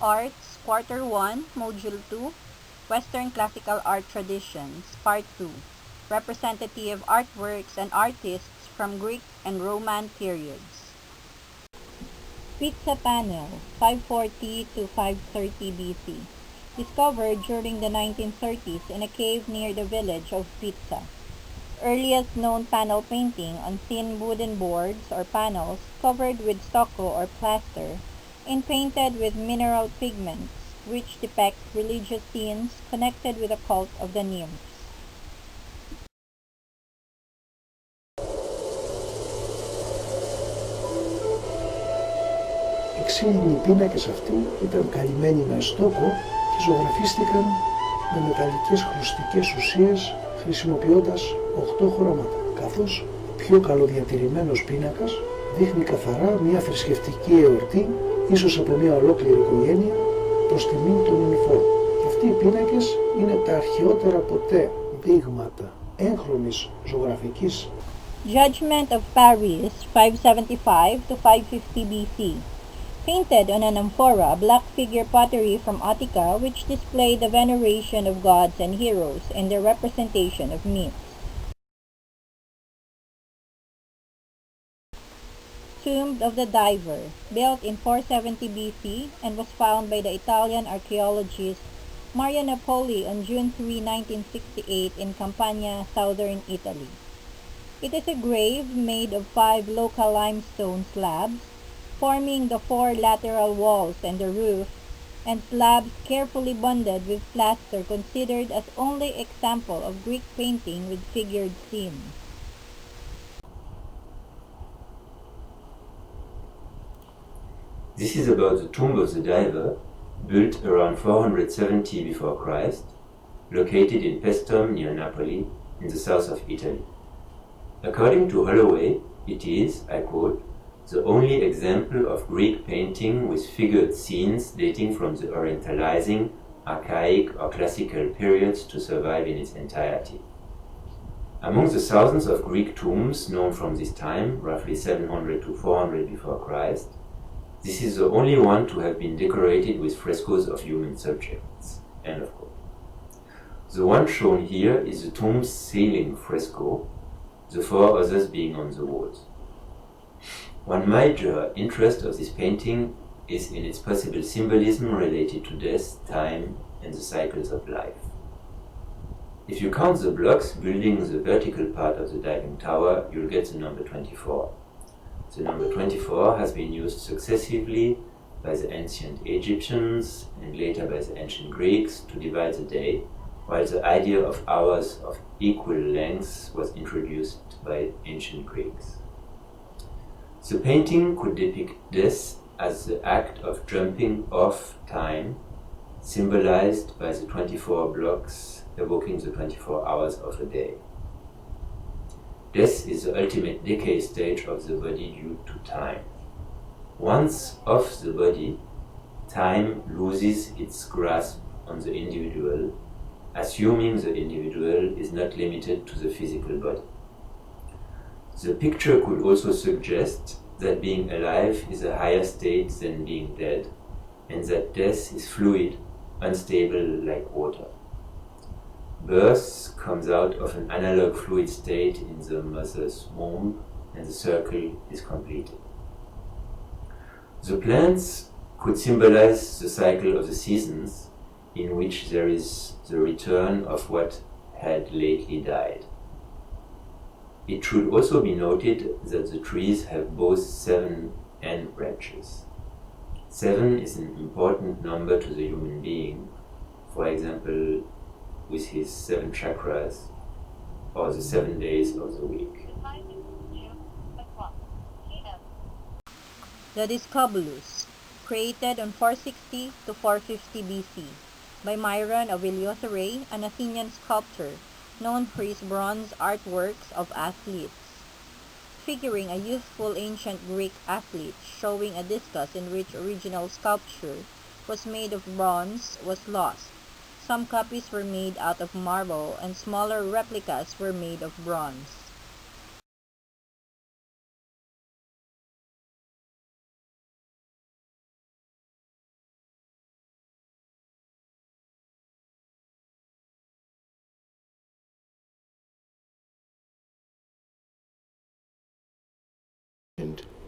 Arts, Quarter 1, Module 2, Western Classical Art Traditions, Part 2, Representative Artworks and Artists from Greek and Roman Periods. Pizza Panel, 540 to 530 BC. Discovered during the 1930s in a cave near the village of Pizza. Earliest known panel painting on thin wooden boards or panels covered with stucco or plaster and painted with mineral pigments, which depict religious scenes connected with the cult of the nymphs. Οι ξύλινοι πίνακες αυτοί ήταν καλυμμένοι με στόκο και ζωγραφίστηκαν με μεταλλικές χρουστικές ουσίες χρησιμοποιώντας 8 χρώματα, καθώς ο πιο καλοδιατηρημένος πίνακας δείχνει καθαρά μια θρησκευτική εορτή, ίσως από μια ολόκληρη οικογένεια, προς τιμήν των νυμφών. Και αυτοί οι πίνακες είναι τα αρχαιότερα ποτέ δείγματα έγχρωμης ζωγραφικής. Judgment of Paris, 575 to 550 BC. Painted on an amphora, black figure pottery from Attica which display the veneration of gods and heroes and their representation of myths. Tomb of the Diver, built in 470 BC and was found by the Italian archaeologist Mario Napoli on June 3, 1968 in Campania, southern Italy. It is a grave made of 5 local limestone slabs, forming the 4 lateral walls and the roof, and slabs carefully bonded with plaster considered as only example of Greek painting with figured scenes. This is about the tomb of the diver, built around 470 before Christ, located in Paestum near Napoli, in the south of Italy. According to Holloway, it is, I quote, the only example of Greek painting with figured scenes dating from the Orientalizing, archaic or classical periods to survive in its entirety. Among the thousands of Greek tombs known from this time, roughly 700 to 400 before Christ, this is the only one to have been decorated with frescoes of human subjects. End of quote. The one shown here is the tomb's ceiling fresco, the 4 others being on the walls. One major interest of this painting is in its possible symbolism related to death, time, and the cycles of life. If you count the blocks building the vertical part of the diving tower, you'll get the number 24. The number 24 has been used successively by the ancient Egyptians and later by the ancient Greeks to divide the day, while the idea of hours of equal length was introduced by ancient Greeks. The painting could depict death as the act of jumping off time, symbolized by the 24 blocks evoking the 24 hours of a day. Death is the ultimate decay stage of the body due to time. Once off the body, time loses its grasp on the individual, assuming the individual is not limited to the physical body. The picture could also suggest that being alive is a higher state than being dead, and that death is fluid, unstable like water. Birth comes out of an analog fluid state in the mother's womb, and the circle is completed. The plants could symbolize the cycle of the seasons, in which there is the return of what had lately died. It should also be noted that the trees have both 7 and branches. 7 is an important number to the human being, for example, with his 7 chakras, or the 7 days of the week. The Discobolus, created on 460 to 450 BC by Myron of Eleutherei, an Athenian sculptor known for his bronze artworks of athletes, figuring a youthful ancient Greek athlete showing a discus in which original sculpture was made of bronze was lost. Some copies were made out of marble and smaller replicas were made of bronze.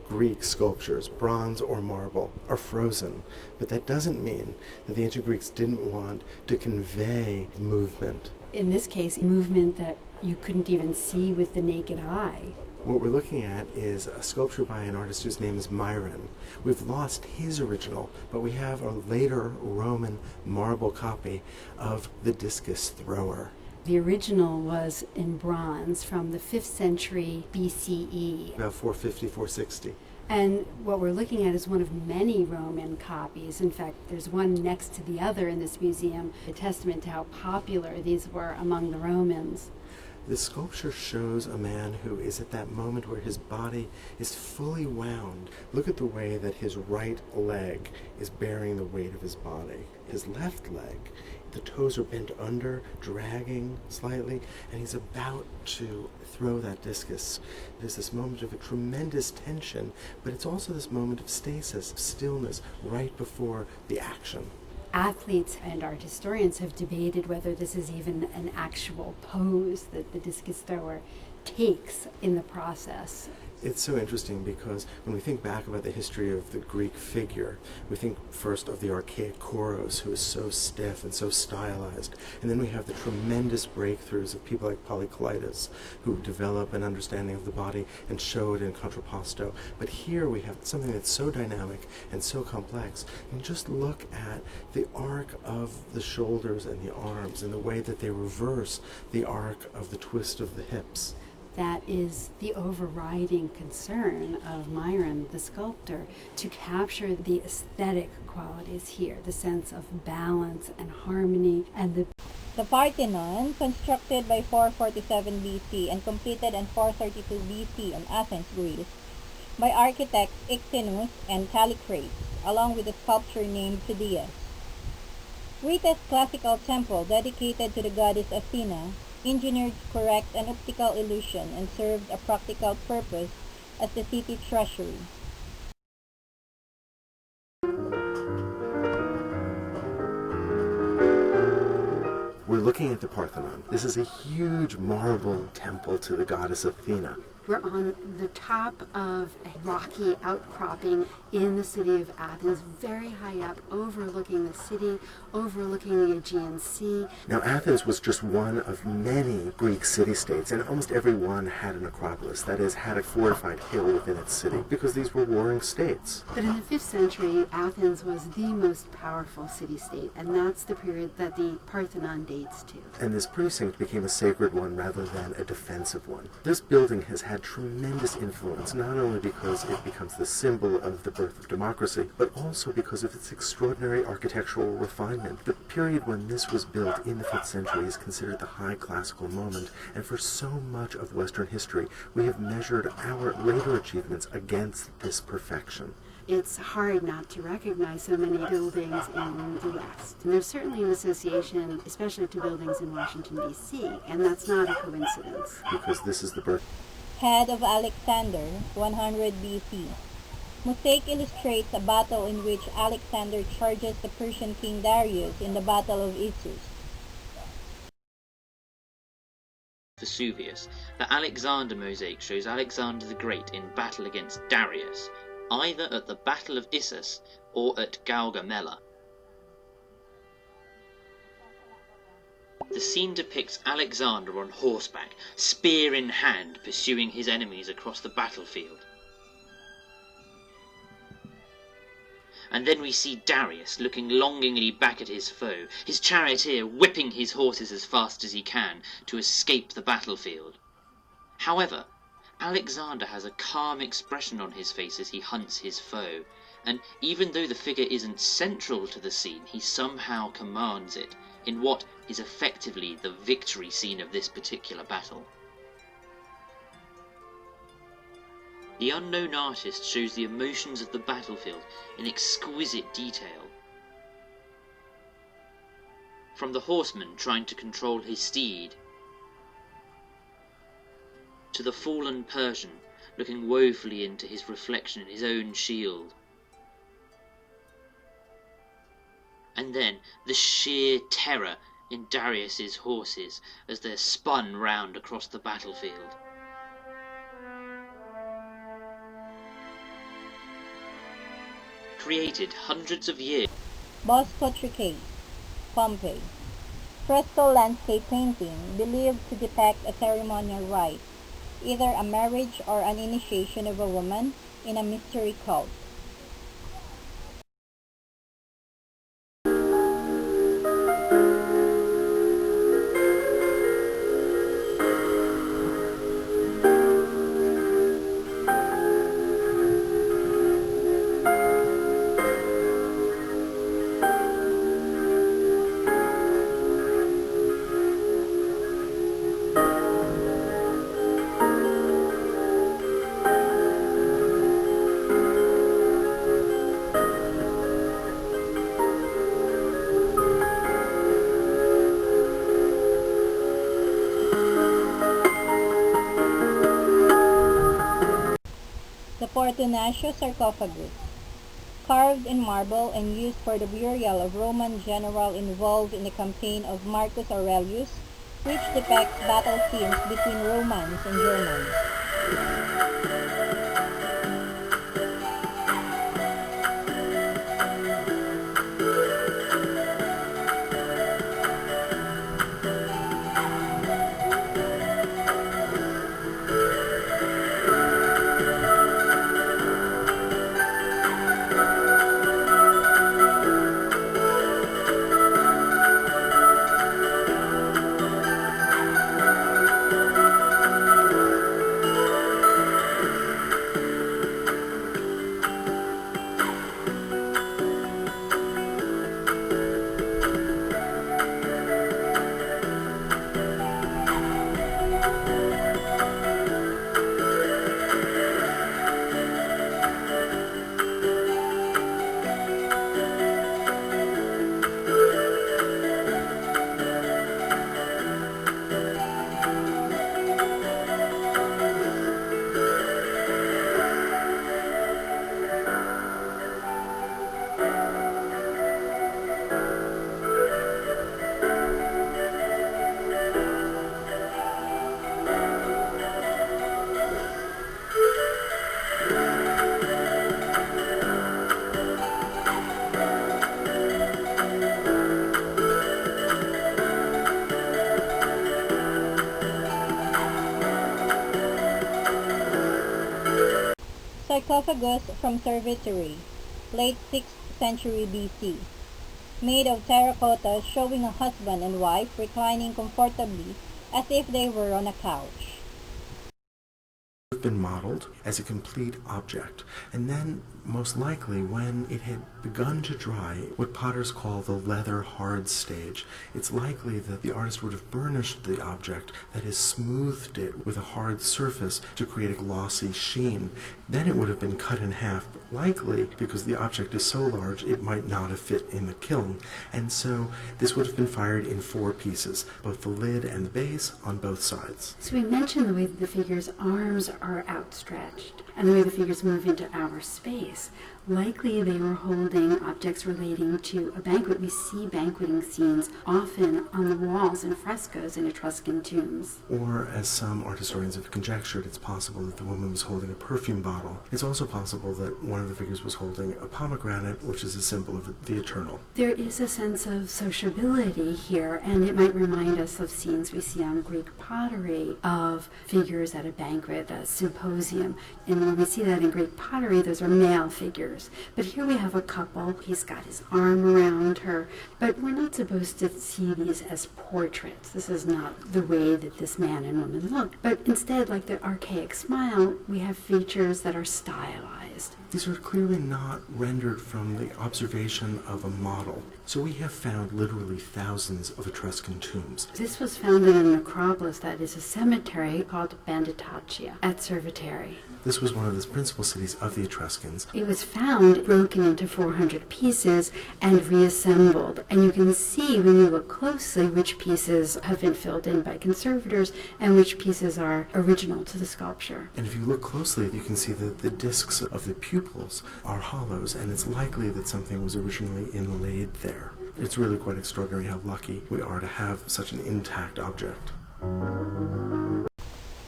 Greek sculptures, bronze or marble, are frozen. But that doesn't mean that the ancient Greeks didn't want to convey movement. In this case, movement that you couldn't even see with the naked eye. What we're looking at is a sculpture by an artist whose name is Myron. We've lost his original, but we have a later Roman marble copy of the discus thrower. The original was in bronze from the 5th century BCE. About 450, 460. And what we're looking at is one of many Roman copies. In fact, there's one next to the other in this museum, a testament to how popular these were among the Romans. This sculpture shows a man who is at that moment where his body is fully wound. Look at the way that his right leg is bearing the weight of his body. His left leg, the toes are bent under, dragging slightly, and he's about to throw that discus. There's this moment of a tremendous tension, but it's also this moment of stasis, stillness, right before the action. Athletes and art historians have debated whether this is even an actual pose that the discus thrower takes in the process. It's so interesting because when we think back about the history of the Greek figure, we think first of the archaic Koros, who is so stiff and so stylized, and then we have the tremendous breakthroughs of people like Polykleitos, who develop an understanding of the body and show it in contrapposto. But here we have something that's so dynamic and so complex. And just look at the arc of the shoulders and the arms and the way that they reverse the arc of the twist of the hips. That is the overriding concern of Myron, the sculptor, to capture the aesthetic qualities here, the sense of balance and harmony, and The Parthenon, constructed by 447 BC and completed in 432 BC in Athens, Greece, by architects Ictinus and Callicrates, along with a sculpture named Phidias. Creta's classical temple, dedicated to the goddess Athena, engineered to correct an optical illusion and served a practical purpose as the city treasury. We're looking at the Parthenon. This is a huge marble temple to the goddess Athena. We're on the top of a rocky outcropping in the city of Athens, very high up, overlooking the city, overlooking the Aegean Sea. Now, Athens was just one of many Greek city-states, and almost every one had an acropolis, that is, had a fortified hill within its city, because these were warring states. But in the 5th century, Athens was the most powerful city-state, and that's the period that the Parthenon dates to. And this precinct became a sacred one rather than a defensive one. This building has had tremendous influence, not only because it becomes the symbol of the birth of democracy, but also because of its extraordinary architectural refinement. The period when this was built in the 5th century is considered the high classical moment, and for so much of Western history, we have measured our later achievements against this perfection. It's hard not to recognize so many buildings in the West. And there's certainly an association, especially to buildings in Washington, D.C., and that's not a coincidence. Because this is the birth. Head of Alexander, 100 BC. Mosaic illustrates a battle in which Alexander charges the Persian king Darius in the Battle of Issus. Vesuvius. The Alexander mosaic shows Alexander the Great in battle against Darius, either at the Battle of Issus or at Gaugamela. The scene depicts Alexander on horseback, spear in hand, pursuing his enemies across the battlefield. And then we see Darius looking longingly back at his foe, his charioteer whipping his horses as fast as he can to escape the battlefield. However, Alexander has a calm expression on his face as he hunts his foe, and even though the figure isn't central to the scene, he somehow commands it in what is effectively the victory scene of this particular battle. The unknown artist shows the emotions of the battlefield in exquisite detail. From the horseman trying to control his steed, to the fallen Persian looking woefully into his reflection in his own shield. And then the sheer terror in Darius's horses as they're spun round across the battlefield. created hundreds of years. Bosco Trucase, Pompeii. Fresco landscape painting believed to depict a ceremonial rite, either a marriage or an initiation of a woman in a mystery cult. The Portonacio sarcophagus, carved in marble and used for the burial of Roman general involved in the campaign of Marcus Aurelius, which depicts battle scenes between Romans and Germans. Sarcophagus from Cerveteri, late 6th century BC, made of terracotta showing a husband and wife reclining comfortably as if they were on a couch. Have been modeled as a complete object, and then most likely when it had begun to dry, what potters call the leather hard stage, it's likely that the artist would have burnished the object, that is, smoothed it with a hard surface to create a glossy sheen. Then it would have been cut in half, but likely because the object is so large it might not have fit in the kiln, and so this would have been fired in 4 pieces, both the lid and the base on both sides. So we mentioned the way that the figure's arms are outstretched and the way the figures move into our space. Likely they were holding objects relating to a banquet. We see banqueting scenes often on the walls in frescoes in Etruscan tombs. Or, as some art historians have conjectured, it's possible that the woman was holding a perfume bottle. It's also possible that one of the figures was holding a pomegranate, which is a symbol of the eternal. There is a sense of sociability here, and it might remind us of scenes we see on Greek pottery of figures at a banquet, a symposium. And when we see that in Greek pottery, those are male figures. But here we have a couple. He's got his arm around her. But we're not supposed to see these as portraits. This is not the way that this man and woman look. But instead, like the archaic smile, we have features that are stylized. These are clearly not rendered from the observation of a model. So we have found literally thousands of Etruscan tombs. This was found in a necropolis that is a cemetery called Banditaccia at Cerveteri. This was one of the principal cities of the Etruscans. It was found broken into 400 pieces and reassembled. And you can see when you look closely which pieces have been filled in by conservators and which pieces are original to the sculpture. And if you look closely, you can see that the discs of the pupils are hollows, and it's likely that something was originally inlaid there. It's really quite extraordinary how lucky we are to have such an intact object.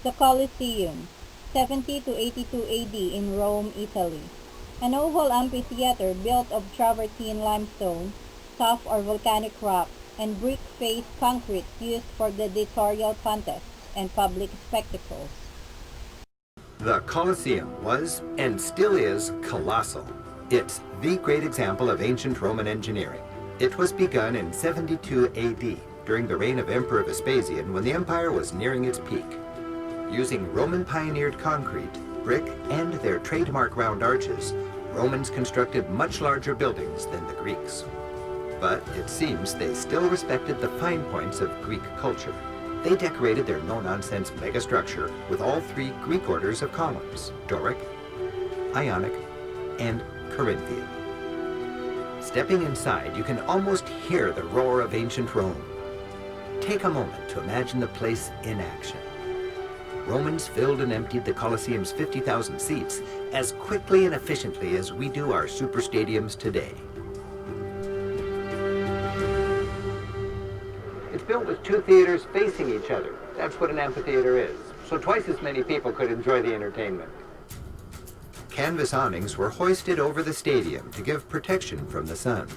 The Colosseum, 70 to 82 AD in Rome, Italy. An oval amphitheater built of travertine limestone, tuff or volcanic rock, and brick-faced concrete used for gladiatorial contests and public spectacles. The Colosseum was, and still is, colossal. It's the great example of ancient Roman engineering. It was begun in 72 AD, during the reign of Emperor Vespasian, when the empire was nearing its peak. Using Roman pioneered concrete, brick, and their trademark round arches, Romans constructed much larger buildings than the Greeks. But it seems they still respected the fine points of Greek culture. They decorated their no-nonsense megastructure with all three Greek orders of columns: Doric, Ionic, and Corinthian. Stepping inside, you can almost hear the roar of ancient Rome. Take a moment to imagine the place in action. Romans filled and emptied the Colosseum's 50,000 seats as quickly and efficiently as we do our super stadiums today. It's built with two theaters facing each other. That's what an amphitheater is. So twice as many people could enjoy the entertainment. Canvas awnings were hoisted over the stadium to give protection from the sun.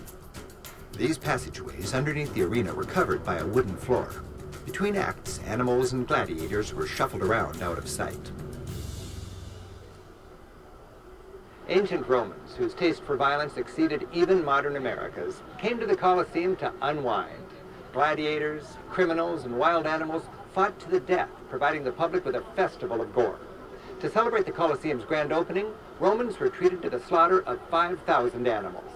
These passageways underneath the arena were covered by a wooden floor. Between acts, animals and gladiators were shuffled around out of sight. Ancient Romans, whose taste for violence exceeded even modern America's, came to the Colosseum to unwind. Gladiators, criminals, and wild animals fought to the death, providing the public with a festival of gore. To celebrate the Colosseum's grand opening, Romans were treated to the slaughter of 5,000 animals.